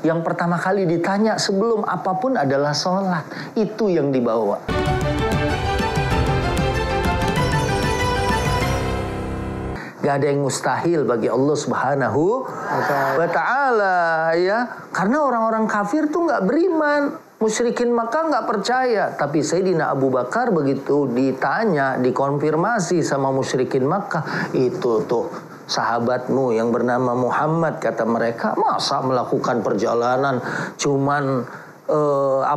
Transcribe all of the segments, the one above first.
yang pertama kali ditanya sebelum apapun adalah sholat. Itu yang dibawa. Gak ada yang mustahil bagi Allah Subhanahu wa ta'ala, ya. Karena orang-orang kafir tuh gak beriman. Musyrikin Makkah gak percaya. Tapi Sayyidina Abu Bakar begitu ditanya, dikonfirmasi sama musyrikin Makkah, itu tuh sahabatmu yang bernama Muhammad, kata mereka, masa melakukan perjalanan cuman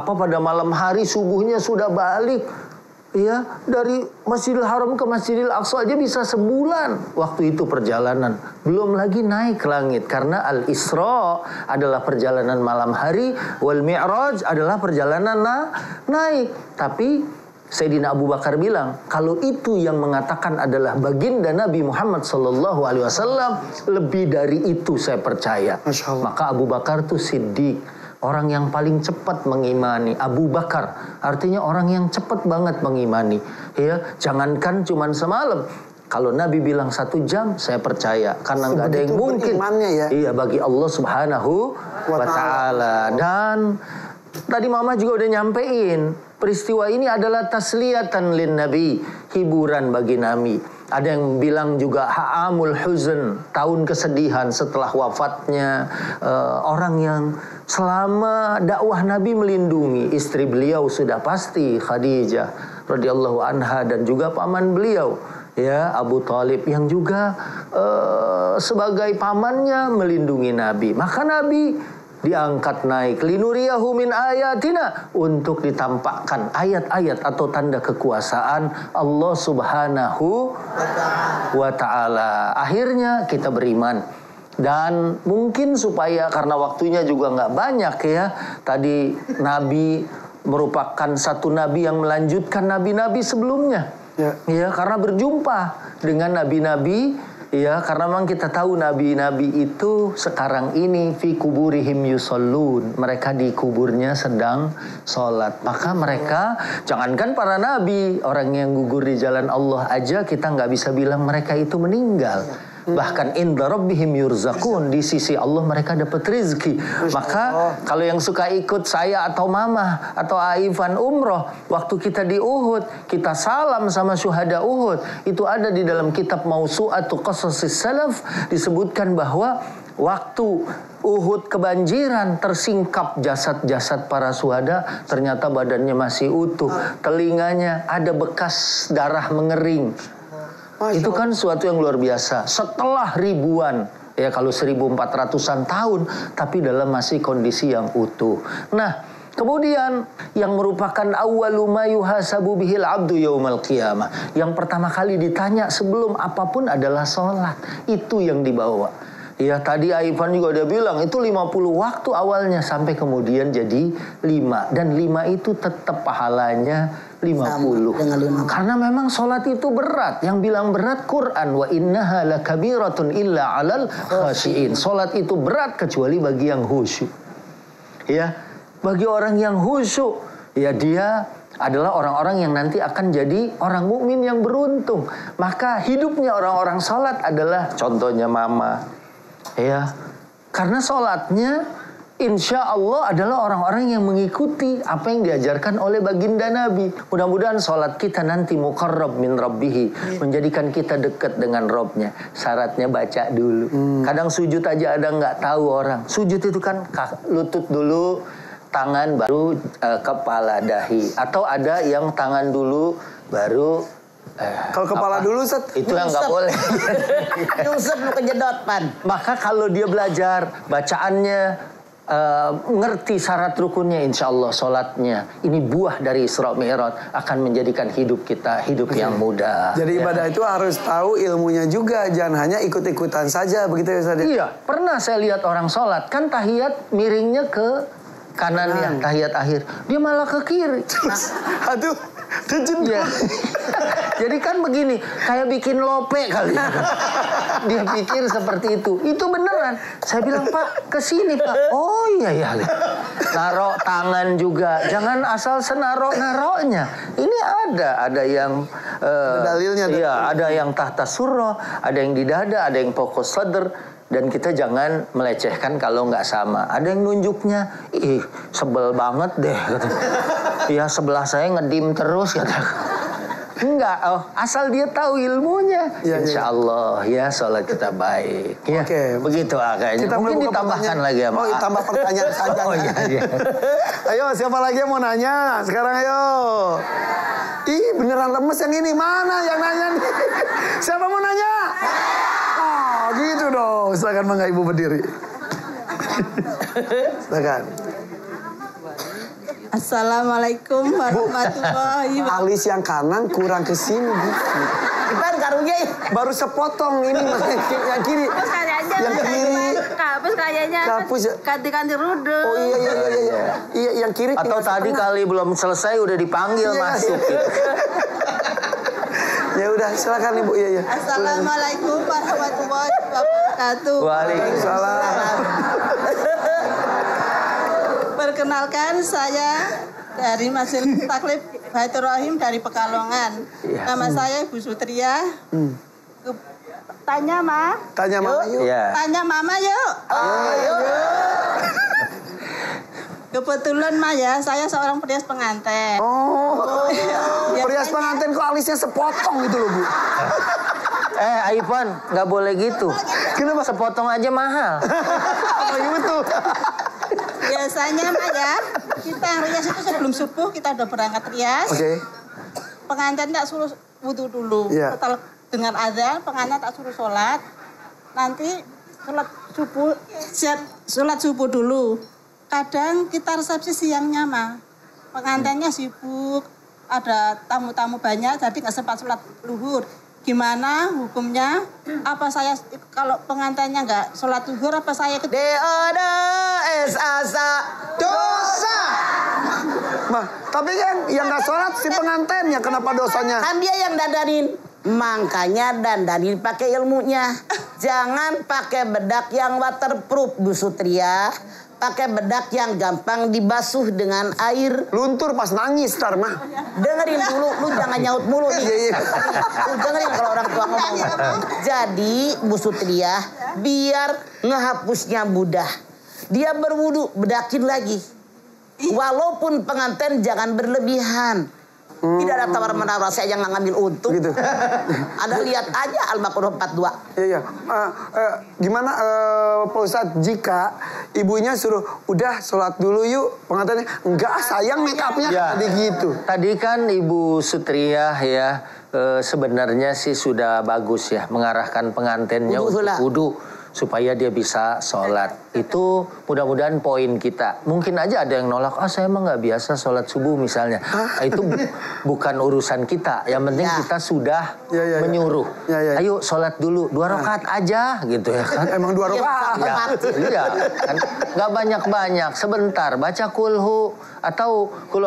pada malam hari subuhnya sudah balik. Ya, dari Masjidil Haram ke Masjidil Aqsa aja bisa sebulan waktu itu perjalanan. Belum lagi naik ke langit, karena Al-Isra adalah perjalanan malam hari, wal Mi'raj adalah perjalanan naik. Tapi Sayyidina Abu Bakar bilang, kalau itu yang mengatakan adalah baginda Nabi Muhammad SAW, lebih dari itu saya percaya. Maka Abu Bakar tuh Siddiq, orang yang paling cepat mengimani. Abu Bakar artinya orang yang cepat banget mengimani. Ya, jangankan cuman semalam. Kalau Nabi bilang 1 jam, saya percaya. Karena nggak ada yang mungkin. Ya? Iya, bagi Allah Subhanahu wa ta'ala. Dan tadi Mama juga udah nyampein, peristiwa ini adalah tasliyatan lin Nabi, hiburan bagi Nabi. Ada yang bilang juga ha'amul huzn, tahun kesedihan setelah wafatnya orang yang selama dakwah Nabi melindungi. Istri beliau sudah pasti Khadijah radhiyallahu anha, dan juga paman beliau, ya, Abu Thalib, yang juga sebagai pamannya melindungi Nabi. Maka Nabi diangkat naik, linuriyahu min ayatina, untuk ditampakkan ayat-ayat atau tanda kekuasaan Allah Subhanahu wa ta'ala. Akhirnya kita beriman. Dan mungkin supaya, karena waktunya juga nggak banyak ya, tadi Nabi merupakan satu Nabi yang melanjutkan Nabi-Nabi sebelumnya. Ya, karena berjumpa dengan Nabi-Nabi. Ya, karena memang kita tahu Nabi-Nabi itu sekarang ini fi kuburihim yusallun, mereka di kuburnya sedang sholat. Maka mereka, jangankan para Nabi, orang yang gugur di jalan Allah aja kita nggak bisa bilang mereka itu meninggal. Bahkan inda rabbihim yurzakun, di sisi Allah mereka dapat rezeki. Maka kalau yang suka ikut saya atau Mama atau Aifan umroh, waktu kita di Uhud, kita salam sama syuhada Uhud. Itu ada di dalam kitab Mausu'atu Qasasis Salaf, disebutkan bahwa waktu Uhud kebanjiran, tersingkap jasad-jasad para syuhada, ternyata badannya masih utuh, telinganya ada bekas darah mengering. Itu kan suatu yang luar biasa. Setelah ribuan, ya kalau 1400-an tahun, tapi dalam masih kondisi yang utuh. Nah, kemudian yang merupakan awwalu ma yuhasabu bihil abdu yaumal qiyamah, yang pertama kali ditanya sebelum apapun adalah sholat. Itu yang dibawa. Ya, tadi Aifan juga udah bilang itu 50 waktu awalnya, sampai kemudian jadi 5. Dan 5 itu tetap pahalanya 50. Karena memang sholat itu berat. Yang bilang berat Quran, wa innaha lakabiratun illa 'alal khashiin. Sholat itu berat kecuali bagi yang khusyuk. Ya, bagi orang yang khusyuk, ya dia adalah orang-orang yang nanti akan jadi orang mukmin yang beruntung. Maka hidupnya orang-orang sholat adalah contohnya Mama. Ya, karena sholatnya insya Allah adalah orang-orang yang mengikuti apa yang diajarkan oleh baginda Nabi. Mudah-mudahan sholat kita nanti muqarrab min rabbihi, menjadikan kita dekat dengan Robnya. Syaratnya baca dulu. Kadang sujud aja ada nggak tahu orang. Sujud itu kan lutut dulu, tangan baru kepala dahi. Atau ada yang tangan dulu baru kalau kepala dulu Ustaz, itu yang nggak boleh. Yusuf lu kejedot pan. Maka kalau dia belajar bacaannya, ngerti syarat rukunnya, insya Allah sholatnya, ini buah dari Isra Mi'raj, akan menjadikan hidup kita hidup yang mudah. Jadi ibadah itu harus tahu ilmunya juga, jangan hanya ikut-ikutan saja, begitu ya Ustaz? Iya, pernah saya lihat orang sholat, kan tahiyat miringnya ke kanannya, tahiyat akhir, dia malah ke kiri. Aduh, ya. Jadi kan begini, kayak bikin lope kali. Dia pikir seperti itu. Itu beneran. Saya bilang, Pak, ke sini Pak. Oh iya ya. Narok tangan juga. Jangan asal senarok-naroknya. Ini ada yang dalilnya. Iya, ada yang tahta surah, ada yang di dada, ada yang pokok sadr. Dan kita jangan melecehkan kalau nggak sama. Ada yang nunjuknya, ih sebel banget deh. Ya sebelah saya ngedim terus kata. Enggak, asal dia tahu ilmunya. Ya, Insya Allah ya sholat kita baik. Ya, Oke. Begitu kayaknya. Kita Mungkin ditambahkan lagi ya. Oh, tambah pertanyaan saja. Oh iya. Ayo, siapa lagi yang mau nanya? Sekarang ayo. Ih, beneran lemes yang ini. Mana yang nanya nih? Siapa mau nanya? Oh, gitu dong. Silakan Mangga Ibu berdiri. Silakan. Assalamualaikum warahmatullahi wabarakatuh. Alis yang kanan kurang ke sini. Ipan karunya. Baru sepotong ini Mas. Yang kiri. Kapus kayaknya. Yang kiri. Kapus kayaknya. Kapus ya? Ganti-ganti rudel. Oh iya. Iya, yang kiri. Atau tinggal tadi setengah. kali belum selesai udah dipanggil Iya. masuk gitu. Ya udah, silakan Ibu. Iya. Assalamualaikum warahmatullahi wabarakatuh. Waalaikumsalam. Perkenalkan saya dari Majelis Taklif Baitur Rahim dari Pekalongan. Ya. Nama saya Ibu Sutria. Tanya Ma. Tanya Mama yuk. Ya. Tanya Mama yuk. Kebetulan Ma ya, saya seorang perias pengantin. Oh. Ya, Perias pengantin kok alisnya sepotong gitu loh Bu. Ivan, nggak boleh gitu. Kenapa? Sepotong aja mahal. Lagi betul. Biasanya Ma ya, kita yang rias itu sebelum subuh kita udah berangkat rias. Oke. Pengantin tak suruh wudhu dulu. Iya. Setelah dengan azan, pengantin tak suruh sholat. Nanti sholat subuh dulu. Kadang kita resepsi siangnya Ma. Pengantinnya sibuk, ada tamu-tamu banyak, jadi nggak sempat sholat luhur. Gimana hukumnya? Apa saya kalau pengantinnya nggak sholat zuhur, apa saya dosa. Mah, tapi yang nggak sholat si pengantinnya, kenapa dosanya? Kan dia yang dandanin. Makanya dandanin pakai ilmunya. Jangan pakai bedak yang waterproof, Bu Sutria. Pakai bedak yang gampang dibasuh dengan air. Luntur pas nangis ntar mah. Dengerin dulu, lu jangan nyaut mulu nih. Iya. Lu dengerin kalau orang tua ngomong. Jadi Bu Sutria, biar ngehapusnya mudah, dia berwudu, bedakin lagi. Walaupun pengantin jangan berlebihan. Tidak ada tawar-menawar, saya yang ngambil untung. Gitu. Ada lihat aja Al-Baqarah 42. Iya. Gimana Pak Ustadz jika ibunya suruh udah sholat dulu yuk, pengantinnya enggak sayang make upnya Ya. tadi gitu. Tadi kan Ibu Sutria ya sebenarnya sih sudah bagus ya mengarahkan pengantinnya Wudu untuk lah. wudu supaya dia bisa sholat. Itu mudah-mudahan poin kita. Mungkin aja ada yang nolak, saya emang nggak biasa sholat subuh misalnya. Itu bukan urusan kita. Yang penting Ya. kita sudah Ya. menyuruh. Ya. Ayo sholat dulu 2 rakaat aja gitu ya kan. Emang 2 rakaat. Ya, iya, kan nggak banyak-banyak. Sebentar baca kulhu atau kulhu.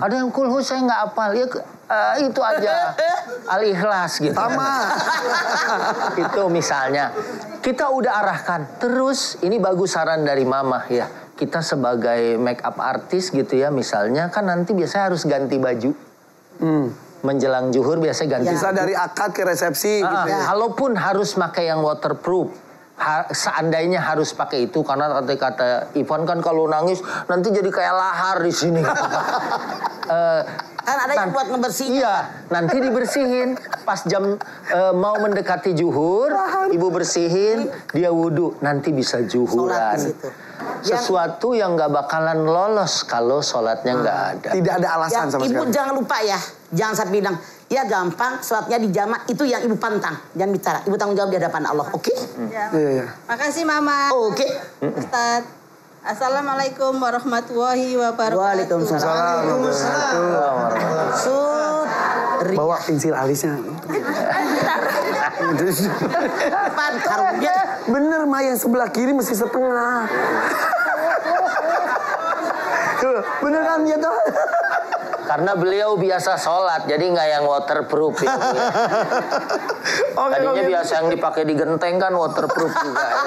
Ada yang kulhu saya nggak hafal ya. Itu aja Al-Ikhlas gitu. Sama. Itu misalnya kita udah arahkan. Terus ini bagus saran dari Mama ya. Kita sebagai make up artist gitu ya misalnya kan nanti biasanya harus ganti baju. Menjelang zuhur biasanya ganti. Bisa dari akad ke resepsi gitu ya. Kalaupun harus pakai yang waterproof, seandainya harus pakai itu karena kata Ivan kan kalau nangis nanti jadi kayak lahar di sini. Kan ada yang buat ngebersihin. Iya, nanti dibersihin. Pas jam mau mendekati zuhur, ibu bersihin, dia wudhu, nanti bisa Sholat zuhuran. di situ. Sesuatu yang nggak bakalan lolos kalau sholatnya nggak ada. Tidak ada alasan Yang sama ibu sekali. jangan lupa ya, jangan sampai bilang ya gampang sholatnya di jamaah, itu yang ibu pantang, jangan bicara, ibu tanggung jawab di hadapan Allah, oke? Iya. Makasih Mama. Oke. Ustadz. Assalamualaikum warahmatullahi wabarakatuh. Waalaikumsalam. Sut. Bawa pensil alisnya. Pan karunya. Bener mah yang sebelah kiri mesti setengah. Tuh, bener kan ya tuh? Karena beliau biasa sholat, jadi nggak yang waterproof. Itu, ya. Oke, Tadinya oke. biasa yang dipakai di genteng kan waterproof juga. Ya.